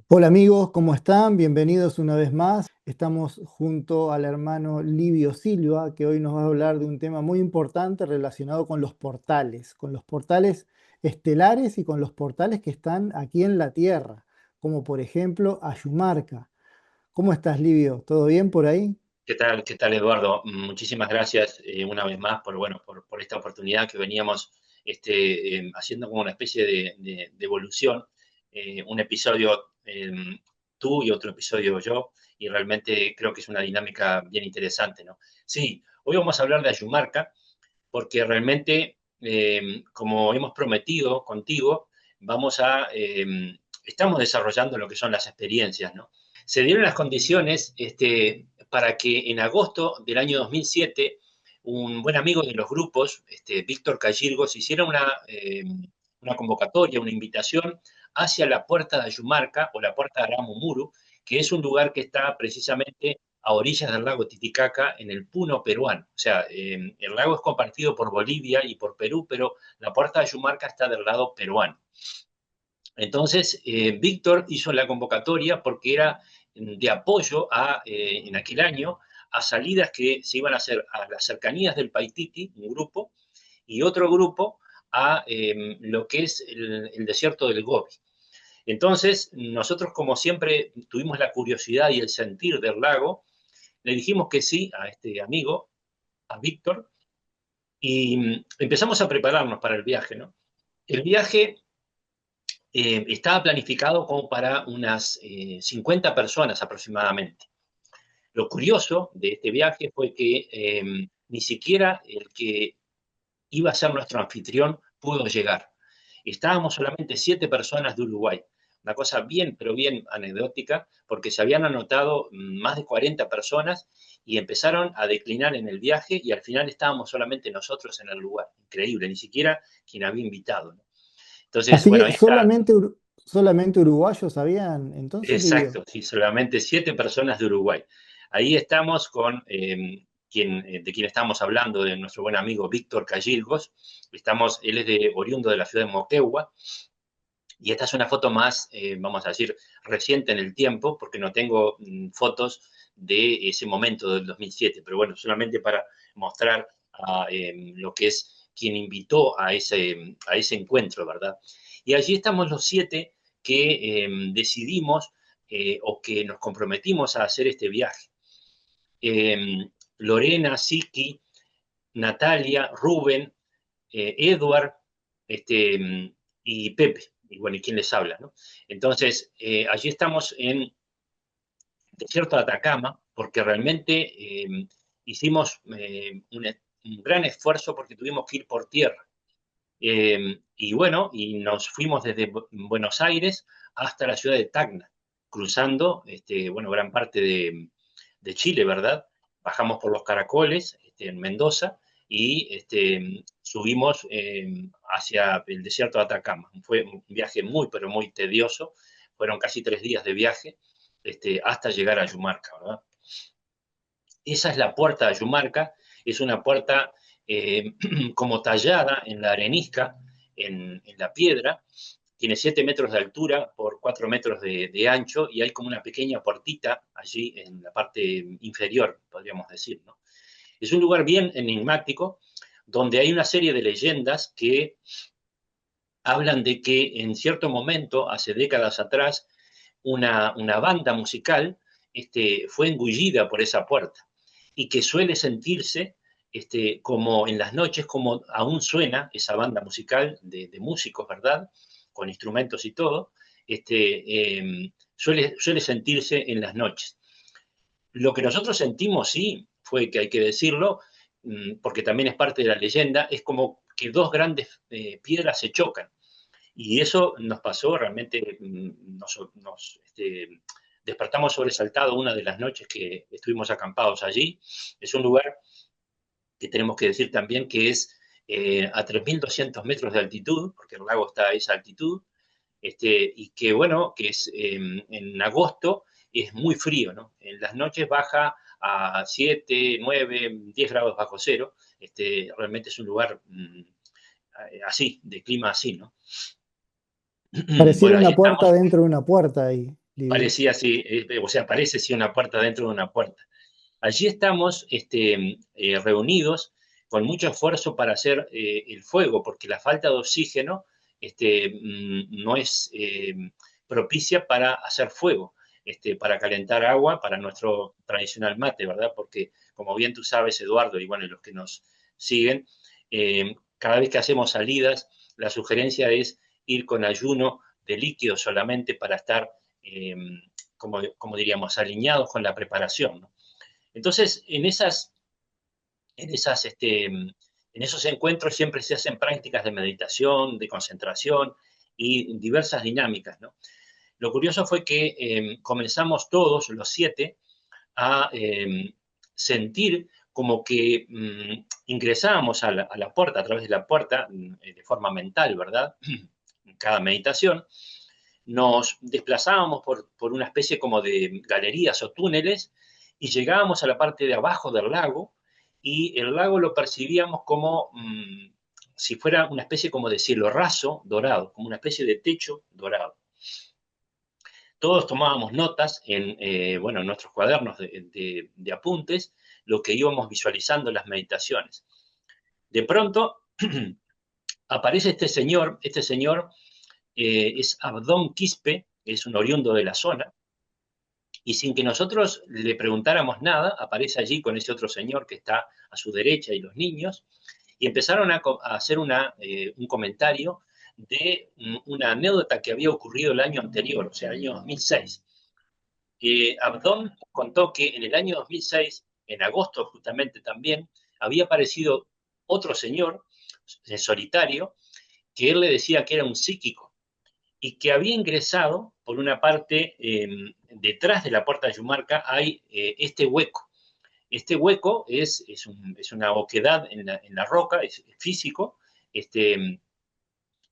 Hola amigos, ¿cómo están? Bienvenidos una vez más. Estamos junto al hermano Livio Silva, que hoy nos va a hablar de un tema muy importante relacionado con los portales estelares y con los portales que están aquí en la Tierra, como por ejemplo Ayumarca. ¿Cómo estás, Livio? ¿Todo bien por ahí? Qué tal, Eduardo? Muchísimas gracias una vez más por esta oportunidad que veníamos haciendo como una especie de evolución. Un episodio tú y otro episodio yo, y realmente creo que es una dinámica bien interesante, ¿no? Sí, hoy vamos a hablar de Ayumarca, porque realmente, como hemos prometido contigo, estamos desarrollando lo que son las experiencias, ¿no? Se dieron las condiciones para que en agosto del año 2007 un buen amigo de los grupos, Víctor Callirgos, hiciera una convocatoria, una invitación hacia la Puerta de Ayumarca o la Puerta de Aramumuru, que es un lugar que está precisamente a orillas del lago Titicaca, en el Puno peruano. O sea, el lago es compartido por Bolivia y por Perú, pero la Puerta de Ayumarca está del lado peruano. Entonces, Víctor hizo la convocatoria porque era de apoyo en aquel año a salidas que se iban a hacer a las cercanías del Paititi, un grupo, y otro grupo a lo que es el desierto del Gobi. Entonces, nosotros como siempre tuvimos la curiosidad y el sentir del lago, le dijimos que sí a este amigo, a Víctor, y empezamos a prepararnos para el viaje, ¿no? El viaje estaba planificado como para unas 50 personas aproximadamente. Lo curioso de este viaje fue que ni siquiera el que iba a ser nuestro anfitrión pudo llegar. Estábamos solamente 7 personas de Uruguay. Una cosa bien, pero bien anecdótica, porque se habían anotado más de 40 personas y empezaron a declinar en el viaje y al final estábamos solamente nosotros en el lugar. Increíble, ni siquiera quien había invitado, ¿no? Entonces, Así bueno, que ahí está. solamente uruguayos habían entonces, Livio. Exacto, sí, solamente 7 personas de Uruguay. Ahí estamos con de quien estamos hablando, de nuestro buen amigo Víctor Callilgos. Él es oriundo de la ciudad de Moquegua, y esta es una foto más, vamos a decir, reciente en el tiempo, porque no tengo fotos de ese momento del 2007, pero bueno, solamente para mostrar lo que es quien invitó a ese encuentro, ¿verdad? Y allí estamos los 7 que decidimos o que nos comprometimos a hacer este viaje. Lorena, Siki, Natalia, Rubén, Edward y Pepe, y bueno, y quién les habla, ¿no? Entonces, allí estamos en desierto de Atacama, porque realmente hicimos un gran esfuerzo porque tuvimos que ir por tierra. Y bueno, y nos fuimos desde Buenos Aires hasta la ciudad de Tacna, cruzando, bueno, gran parte de Chile, ¿verdad? Bajamos por los Caracoles, en Mendoza, y subimos hacia el desierto de Atacama. Fue un viaje muy, pero muy tedioso. Fueron casi 3 días de viaje, hasta llegar a Yumarca, ¿verdad? Esa es la puerta de Yumarca, es una puerta como tallada en la arenisca, en la piedra, tiene 7 metros de altura por 4 metros de ancho, y hay como una pequeña puertita allí en la parte inferior, podríamos decir, ¿no? Es un lugar bien enigmático, donde hay una serie de leyendas que hablan de que en cierto momento, hace décadas atrás, una banda musical fue engullida por esa puerta, y que suele sentirse como en las noches, como aún suena esa banda musical de músicos, ¿verdad? Con instrumentos y todo, suele sentirse en las noches. Lo que nosotros sentimos, sí, fue que hay que decirlo, porque también es parte de la leyenda, es como que dos grandes piedras se chocan. Y eso nos pasó realmente, despertamos sobresaltados una de las noches que estuvimos acampados allí. Es un lugar que tenemos que decir también que es a 3.200 metros de altitud, porque el lago está a esa altitud, y que bueno, que es en agosto es muy frío, ¿no? En las noches baja a 7, 9, 10 grados bajo cero. Realmente es un lugar así, de clima así, ¿no? Pareciera Bueno, allí una puerta estamos. dentro de una puerta ahí. Livio. Parecía así, o sea, parece sí una puerta dentro de una puerta. Allí estamos reunidos con mucho esfuerzo para hacer el fuego, porque la falta de oxígeno no es propicia para hacer fuego, para calentar agua para nuestro tradicional mate, ¿verdad? Porque, como bien tú sabes, Eduardo, y bueno, y los que nos siguen, cada vez que hacemos salidas, la sugerencia es ir con ayuno de líquidos solamente para estar, eh, como diríamos, alineados con la preparación, ¿no? Entonces, en esos encuentros siempre se hacen prácticas de meditación, de concentración y diversas dinámicas, ¿no? Lo curioso fue que comenzamos todos, los 7, a sentir como que ingresábamos a la puerta, a través de la puerta, de forma mental, ¿verdad? En cada meditación, nos desplazábamos por una especie como de galerías o túneles y llegábamos a la parte de abajo del lago y el lago lo percibíamos como si fuera una especie como de cielo raso dorado, como una especie de techo dorado. Todos tomábamos notas bueno, en nuestros cuadernos de apuntes, lo que íbamos visualizando en las meditaciones. De pronto aparece este señor es Abdón Quispe, es un oriundo de la zona, y sin que nosotros le preguntáramos nada, aparece allí con ese otro señor que está a su derecha y los niños, y empezaron a hacer un comentario de una anécdota que había ocurrido el año anterior, o sea, el año 2006. Abdón contó que en el año 2006, en agosto justamente también, había aparecido otro señor solitario que él le decía que era un psíquico y que había ingresado por una parte, detrás de la puerta de Yumarca hay este hueco. Este hueco es una oquedad en la roca, es físico.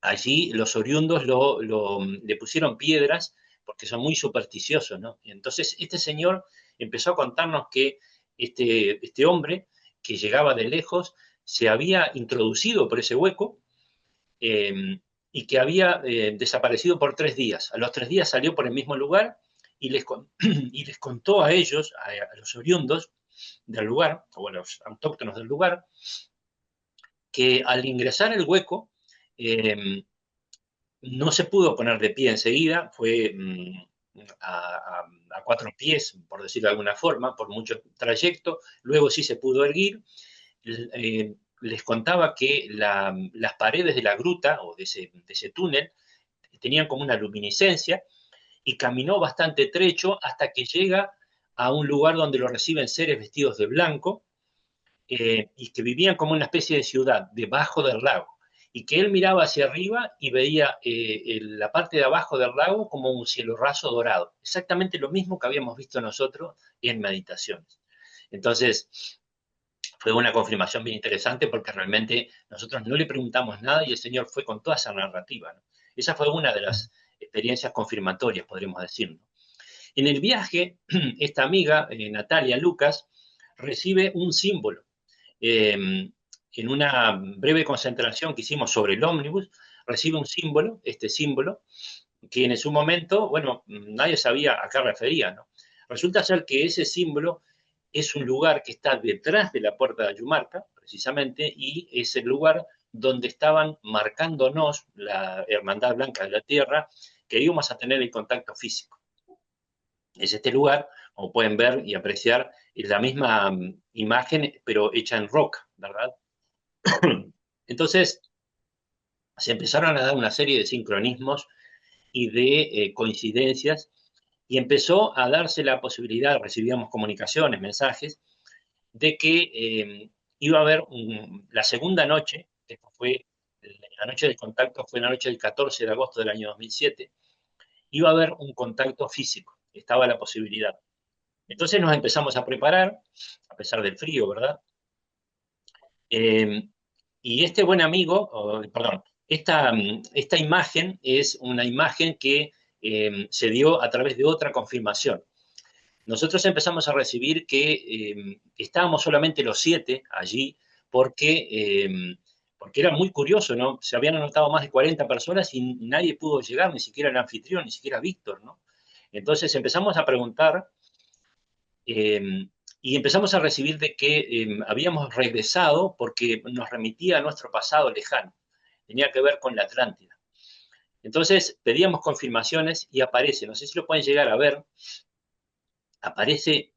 Allí los oriundos le pusieron piedras porque son muy supersticiosos, ¿no? Y entonces este señor empezó a contarnos que este hombre que llegaba de lejos se había introducido por ese hueco eh, y que había desaparecido por 3 días. A los 3 días salió por el mismo lugar y y les contó a ellos, a los oriundos del lugar, o a los autóctonos del lugar, que al ingresar el hueco eh, no se pudo poner de pie enseguida, fue a 4 pies, por decirlo de alguna forma, por mucho trayecto, luego sí se pudo erguir. Les contaba que las paredes de la gruta o de ese túnel tenían como una luminiscencia y caminó bastante trecho hasta que llega a un lugar donde lo reciben seres vestidos de blanco y que vivían como una especie de ciudad debajo del lago. Y que él miraba hacia arriba y veía la parte de abajo del lago como un cielo raso dorado. Exactamente lo mismo que habíamos visto nosotros en meditaciones. Entonces, fue una confirmación bien interesante porque realmente nosotros no le preguntamos nada y el Señor fue con toda esa narrativa, ¿no? Esa fue una de las experiencias confirmatorias, podríamos decir, ¿no? En el viaje, esta amiga, Natalia Lucas, recibe un símbolo. En una breve concentración que hicimos sobre el ómnibus, recibe un símbolo, este símbolo, que en su momento, bueno, nadie sabía a qué refería, ¿no? Resulta ser que ese símbolo es un lugar que está detrás de la puerta de Ayumarca, precisamente, y es el lugar donde estaban marcándonos la Hermandad Blanca de la Tierra, que íbamos a tener el contacto físico. Es este lugar, como pueden ver y apreciar, es la misma imagen, pero hecha en roca, ¿verdad? Entonces, se empezaron a dar una serie de sincronismos y de coincidencias y empezó a darse la posibilidad, recibíamos comunicaciones, mensajes, de que iba a haber la segunda noche, que fue la noche del contacto, fue la noche del 14 de agosto del año 2007, iba a haber un contacto físico, estaba la posibilidad. Entonces nos empezamos a preparar, a pesar del frío, ¿verdad? Eh, y este buen amigo, perdón, esta imagen es una imagen que se dio a través de otra confirmación. Nosotros empezamos a recibir que estábamos solamente los 7 allí porque era muy curioso, ¿no? Se habían anotado más de 40 personas y nadie pudo llegar, ni siquiera el anfitrión, ni siquiera Víctor, ¿no? Entonces empezamos a preguntar y empezamos a recibir de que habíamos regresado porque nos remitía a nuestro pasado lejano. Tenía que ver con la Atlántida. Entonces pedíamos confirmaciones y aparece, no sé si lo pueden llegar a ver, aparece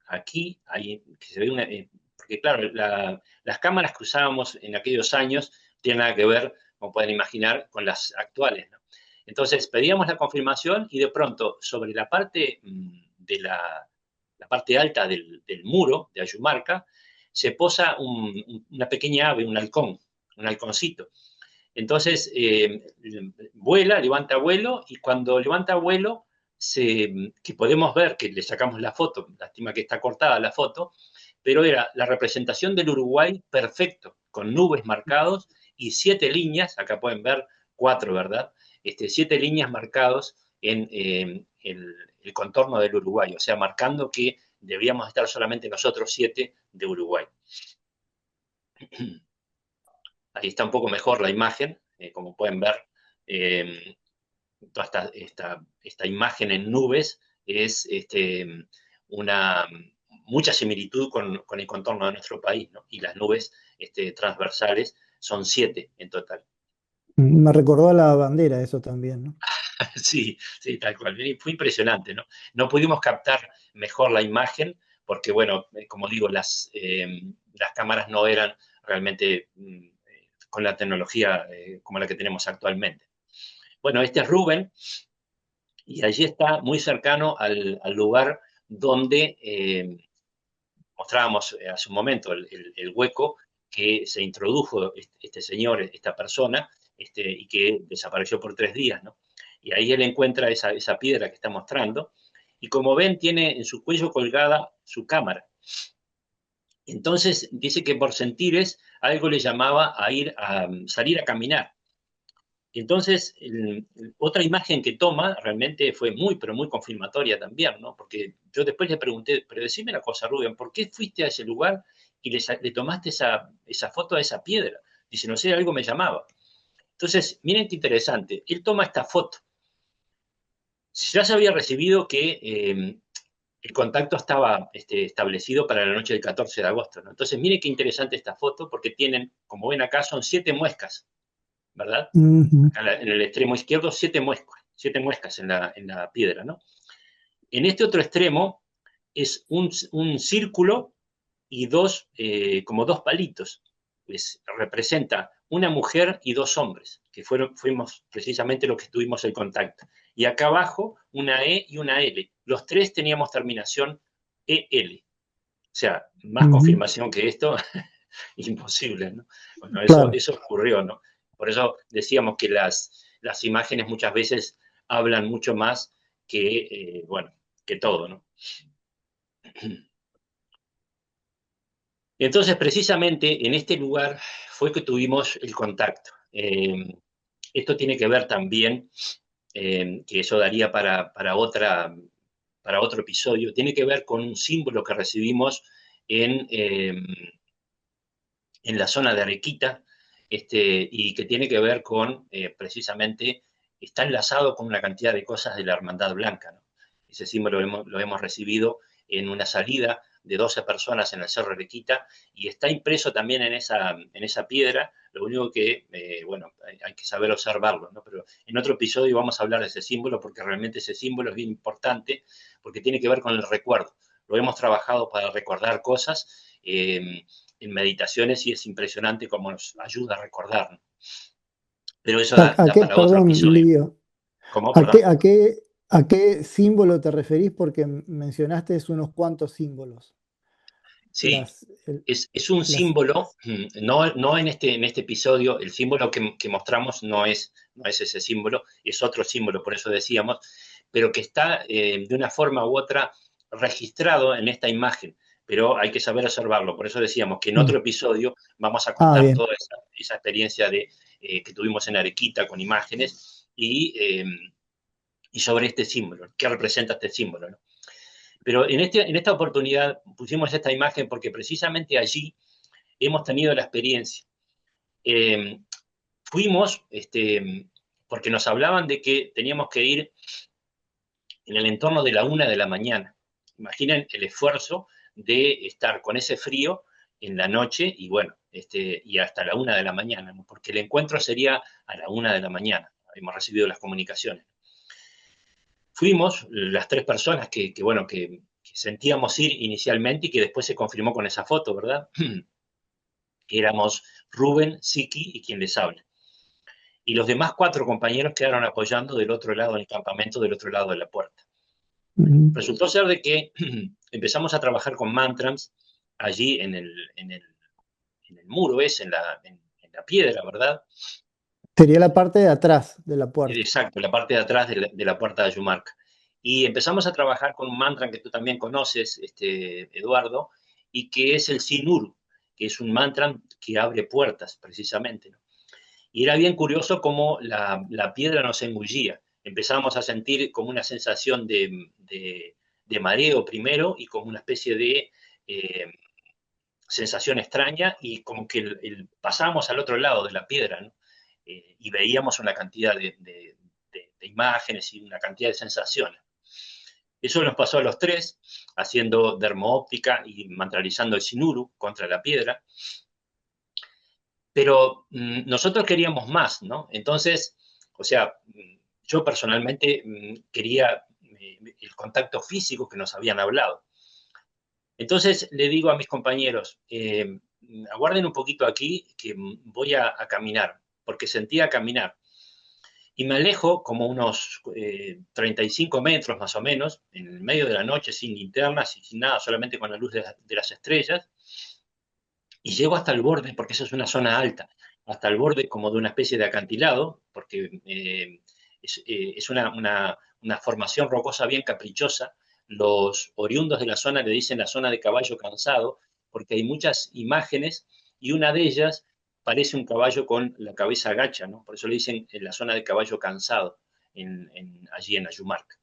aquí, ahí, que se ve porque claro, las cámaras que usábamos en aquellos años tienen nada que ver, como pueden imaginar, con las actuales, ¿no? Entonces pedíamos la confirmación y de pronto sobre la parte de la parte alta del muro de Ayumarca se posa una pequeña ave, un halconcito. Entonces, vuela, levanta vuelo, y cuando levanta vuelo, que podemos ver que le sacamos la foto, lástima que está cortada la foto, pero era la representación del Uruguay perfecto, con nubes marcados y 7 líneas, acá pueden ver 4, ¿verdad? 7 líneas marcados en el contorno del Uruguay, o sea, marcando que debíamos estar solamente nosotros 7 de Uruguay. Ahí está un poco mejor la imagen, como pueden ver, eh, toda esta imagen en nubes es una mucha similitud con el contorno de nuestro país, ¿no? Y las nubes transversales son 7 en total. Me recordó a la bandera eso también, ¿no? Sí, sí, tal cual. Fue impresionante, ¿no? No pudimos captar mejor la imagen porque, bueno, como digo, las cámaras no eran realmente con la tecnología como la que tenemos actualmente. Bueno, este es Rubén, y allí está muy cercano al lugar donde mostrábamos hace un momento el hueco que se introdujo este señor, esta persona, y que desapareció por 3 días, ¿no? Y ahí él encuentra esa piedra que está mostrando, y como ven, tiene en su cuello colgada su cámara. Entonces dice que por sentires algo le llamaba a salir a caminar. Entonces, otra imagen que toma realmente fue muy, pero muy confirmatoria también, ¿no? Porque yo después le pregunté, pero decime una cosa, Rubén, ¿por qué fuiste a ese lugar y le tomaste esa foto a esa piedra? Dice, no sé, algo me llamaba. Entonces, miren qué interesante, él toma esta foto. Ya se había recibido que el contacto estaba establecido para la noche del 14 de agosto, ¿no? Entonces, miren qué interesante esta foto, porque tienen, como ven acá, son 7 muescas, ¿verdad? Ujú. Acá en el extremo izquierdo, 7 muescas en la piedra, ¿no? En este otro extremo es un círculo y como dos palitos. Representa una mujer y 2 hombres, que fuimos precisamente los que tuvimos el contacto. Y acá abajo, una E y una L. Los 3 teníamos terminación EL. O sea, más Ujú. confirmación que esto, imposible, ¿no? Bueno, Claro. eso ocurrió, ¿no? Por eso decíamos que las imágenes muchas veces hablan mucho más bueno, que todo, ¿no? Entonces, precisamente en este lugar fue que tuvimos el contacto. Esto tiene que ver también, que eso daría para otro episodio, tiene que ver con un símbolo que recibimos en, eh, en la zona de Arequita, y que tiene que ver con, precisamente, está enlazado con una cantidad de cosas de la Hermandad Blanca, ¿no? Ese símbolo lo hemos recibido en una salida de 12 personas en el Cerro Arequita, y está impreso también en esa piedra. Lo único que, bueno, hay que saber observarlo, ¿no? Pero en otro episodio vamos a hablar de ese símbolo, porque realmente ese símbolo es bien importante, porque tiene que ver con el recuerdo. Lo hemos trabajado para recordar cosas en meditaciones, y es impresionante cómo nos ayuda a recordar, ¿no? Pero eso A da qué, para otro perdón, episodio. Livio, ¿Cómo? ¿a qué, Perdón. a qué, a qué símbolo te referís? Porque mencionaste unos cuantos símbolos. Sí, Las, el- es un las, símbolo, no en este episodio, el símbolo que mostramos no es ese símbolo, es otro símbolo, por eso decíamos, pero que está de una forma u otra registrado en esta imagen, pero hay que saber observarlo, por eso decíamos que en mm. otro episodio vamos a Ah, contar bien. toda esa experiencia que tuvimos en Arequita con imágenes y sobre este símbolo, qué representa este símbolo, ¿no? Pero en esta oportunidad pusimos esta imagen porque precisamente allí hemos tenido la experiencia. Eh, fuimos, porque nos hablaban de que teníamos que ir en el entorno de la 1 de la mañana. Imaginen el esfuerzo de estar con ese frío en la noche y bueno, y hasta la 1 de la mañana, ¿no? Porque el encuentro sería a la 1 de la mañana. Hemos recibido las comunicaciones. Fuimos las tres personas bueno, que sentíamos ir inicialmente y que después se confirmó con esa foto, ¿verdad? Que éramos Rubén, Siki y quien les habla. Y los demás cuatro compañeros quedaron apoyando del otro lado del campamento, del otro lado de la puerta. Ujú. Resultó ser de que empezamos a trabajar con mantrams allí en el muro, en la piedra, ¿verdad? Sería la parte de atrás de la puerta. Exacto, la parte de atrás de la puerta de Ayumarca. Y empezamos a trabajar con un mantra que tú también conoces, Eduardo, y que es el Sinuru, que es un mantra que abre puertas, precisamente, ¿no? Y era bien curioso cómo la piedra nos engullía. Empezábamos a sentir como una sensación de mareo primero y como una especie de eh, sensación extraña y como que pasábamos al otro lado de la piedra, ¿no? Y veíamos una cantidad de imágenes y una cantidad de sensaciones. Eso nos pasó a los tres, haciendo dermoóptica y mantralizando el sinuru contra la piedra. Pero nosotros queríamos más, ¿no? Entonces, o sea, yo personalmente quería el contacto físico que nos habían hablado. Entonces le digo a mis compañeros, aguarden un poquito aquí que voy a caminar, porque sentía caminar. Y me alejo como unos 35 metros más o menos, en el medio de la noche, sin linternas y sin nada, solamente con la luz de las estrellas, y llego hasta el borde, porque esa es una zona alta, hasta el borde como de una especie de acantilado, porque es una formación rocosa bien caprichosa. Los oriundos de la zona le dicen la zona de caballo cansado, porque hay muchas imágenes y una de ellas parece un caballo con la cabeza agacha, ¿no? Por eso le dicen en la zona de caballo cansado, allí en Ayumarca.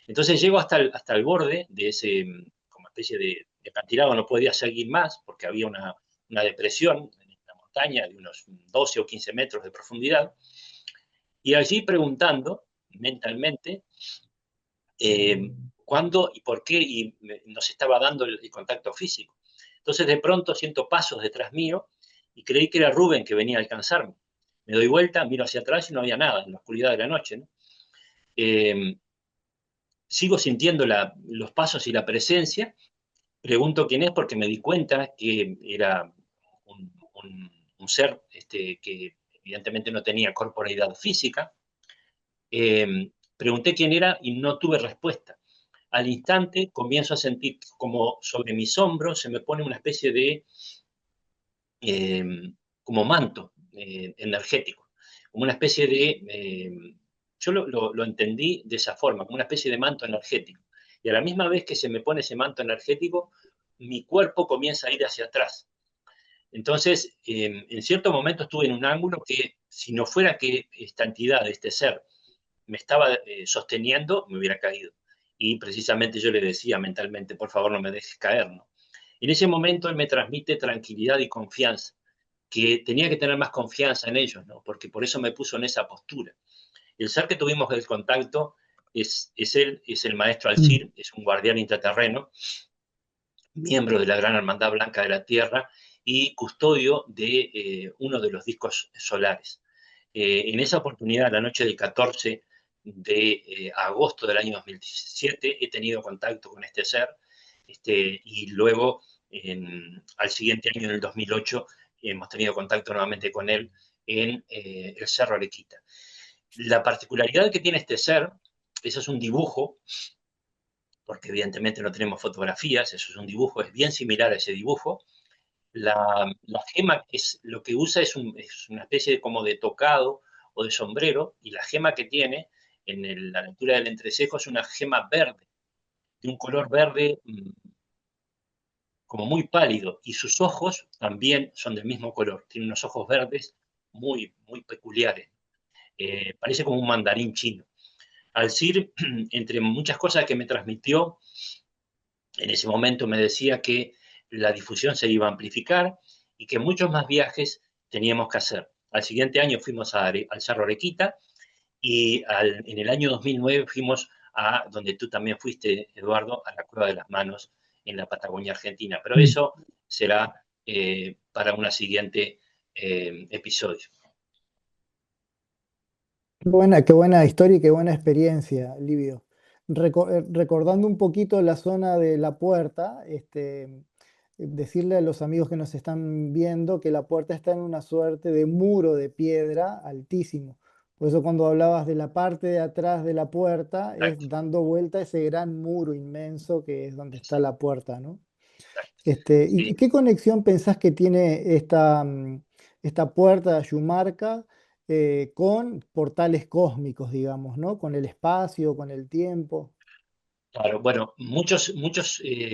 Entonces llego hasta el borde de ese como especie de acantilado, no podía seguir más porque había una depresión en la montaña de unos 12 o 15 metros de profundidad, y allí preguntando mentalmente cuándo y por qué y nos estaba dando el contacto físico. Entonces de pronto siento pasos detrás mío y creí que era Rubén que venía a alcanzarme. Me doy vuelta, miro hacia atrás y no había nada en la oscuridad de la noche, ¿no? Eh, Sigo sintiendo los pasos y la presencia. Pregunto quién es porque me di cuenta que era un ser que evidentemente no tenía corporeidad física. Pregunté quién era y no tuve respuesta. Al instante comienzo a sentir como sobre mis hombros se me pone una especie de eh, como manto energético, como una especie yo lo entendí de esa forma, como una especie de manto energético. Y a la misma vez que se me pone ese manto energético, mi cuerpo comienza a ir hacia atrás. Entonces, en cierto momento estuve en un ángulo que, si no fuera que esta entidad, este ser, me estaba sosteniendo, me hubiera caído. Y precisamente yo le decía mentalmente, por favor, no me dejes caer, ¿no? En ese momento él me transmite tranquilidad y confianza, que tenía que tener más confianza en ellos, ¿no? Porque por eso me puso en esa postura. El ser que tuvimos del contacto es él, es el maestro Mm. Alcir, es un guardián intraterreno, miembro de la Gran Hermandad Blanca de la Tierra y custodio de uno de los discos solares. En esa oportunidad, la noche del 14 de agosto del año 2017, he tenido contacto con este ser y luego al siguiente año, en el 2008, hemos tenido contacto nuevamente con él en el Cerro Arequita. La particularidad que tiene este ser, eso es un dibujo, porque evidentemente no tenemos fotografías, eso es un dibujo, es bien similar a ese dibujo. La gema es lo que usa es una especie de, como de tocado o de sombrero, y la gema que tiene la altura del entrecejo es una gema verde, de un color verde como muy pálido, y sus ojos también son del mismo color, tiene unos ojos verdes muy, muy peculiares, parece como un mandarín chino. Alcir, entre muchas cosas que me transmitió, en ese momento me decía que la difusión se iba a amplificar y que muchos más viajes teníamos que hacer. Al siguiente año fuimos al Cerro Arequita y en el año 2009 fuimos a donde tú también fuiste, Eduardo, a la Cueva de las Manos en la Patagonia Argentina. Pero Mm. eso será para una siguiente episodio. Qué buena historia y qué buena experiencia, Livio. Recordando un poquito la zona de La Puerta, decirle a los amigos que nos están viendo que La Puerta está en una suerte de muro de piedra altísimo. Por eso cuando hablabas de la parte de atrás de la puerta, es Exacto, dando vuelta ese gran muro inmenso que es donde está exacto, la puerta, ¿no? exacto. ¿Y Sí. qué conexión pensás que tiene esta puerta de Ayumarca con portales cósmicos, digamos, ¿no? Con el espacio, con el tiempo. Claro, bueno, muchos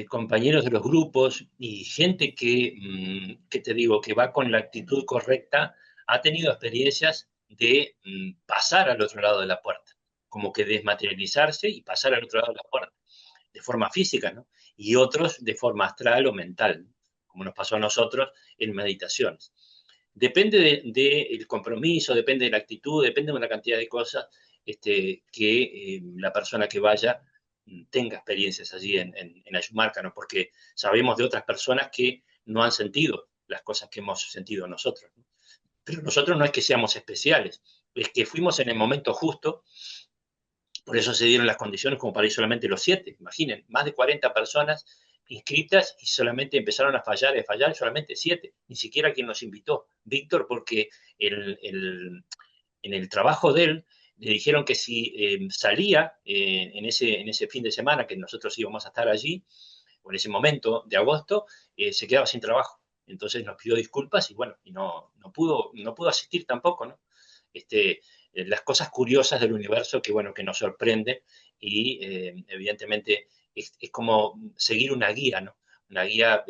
compañeros de los grupos y gente que te digo, que va con la actitud correcta, ha tenido experiencias de pasar al otro lado de la puerta, como que desmaterializarse y pasar al otro lado de la puerta, de forma física, ¿no? Y otros de forma astral o mental, ¿no? Como nos pasó a nosotros en meditaciones. Depende del compromiso, depende de la actitud, depende de una cantidad de cosas que la persona que vaya tenga experiencias allí en Ayumarca, ¿no? Porque sabemos de otras personas que no han sentido las cosas que hemos sentido nosotros, ¿no? Pero nosotros no es que seamos especiales, es que fuimos en el momento justo, por eso se dieron las condiciones como para ir solamente los 7. Imaginen, más de 40 personas inscritas y solamente empezaron a fallar solamente 7. Ni siquiera quien nos invitó, Víctor, porque en el trabajo de él le dijeron que si salía en ese fin de semana que nosotros íbamos a estar allí, o en ese momento de agosto, se quedaba sin trabajo. Entonces nos pidió disculpas y bueno, y no pudo asistir tampoco, ¿no? Las cosas curiosas del universo que, bueno, que nos sorprende y evidentemente es como seguir una guía, ¿no? Una guía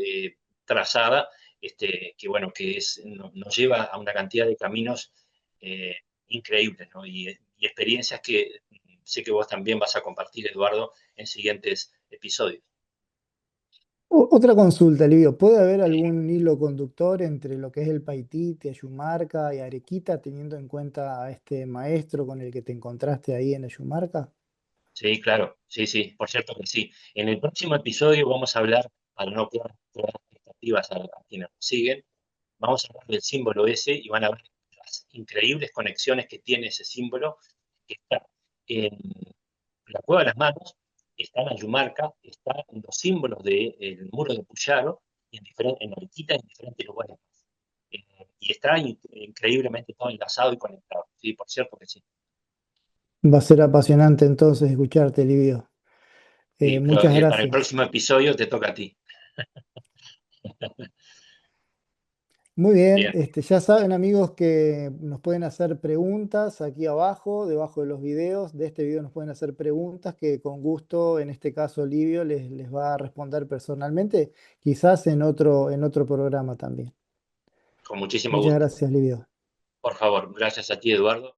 trazada que, bueno, nos lleva a una cantidad de caminos eh, increíbles, ¿no? Y experiencias que sé que vos también vas a compartir, Eduardo, en siguientes episodios. Otra consulta, Livio. ¿Puede haber Sí, algún hilo conductor entre lo que es el Paititi, Ayumarca y Arequita, teniendo en cuenta a este maestro con el que te encontraste ahí en Ayumarca? sí, claro, sí, sí, por cierto que sí. En el próximo episodio vamos a hablar, para no crear expectativas a quienes nos siguen, vamos a hablar del símbolo ese y van a ver las increíbles conexiones que tiene ese símbolo, que está en la Cueva de las Manos, está en Ayumarca, está en los símbolos del muro de Puyaro y en Arequita en diferentes lugares más. Y está increíblemente todo enlazado y conectado. Sí, por cierto que sí. Va a ser apasionante entonces escucharte, Livio. Sí, pero Muchas para el gracias. próximo episodio te toca a ti. Muy bien, Bien, ya saben amigos que nos pueden hacer preguntas aquí abajo, debajo de los videos. De este video nos pueden hacer preguntas que con gusto, en este caso Livio, les va a responder personalmente, quizás en otro programa también. con muchísimo Muchas gusto. gracias, Livio. Por favor, gracias a ti, Eduardo.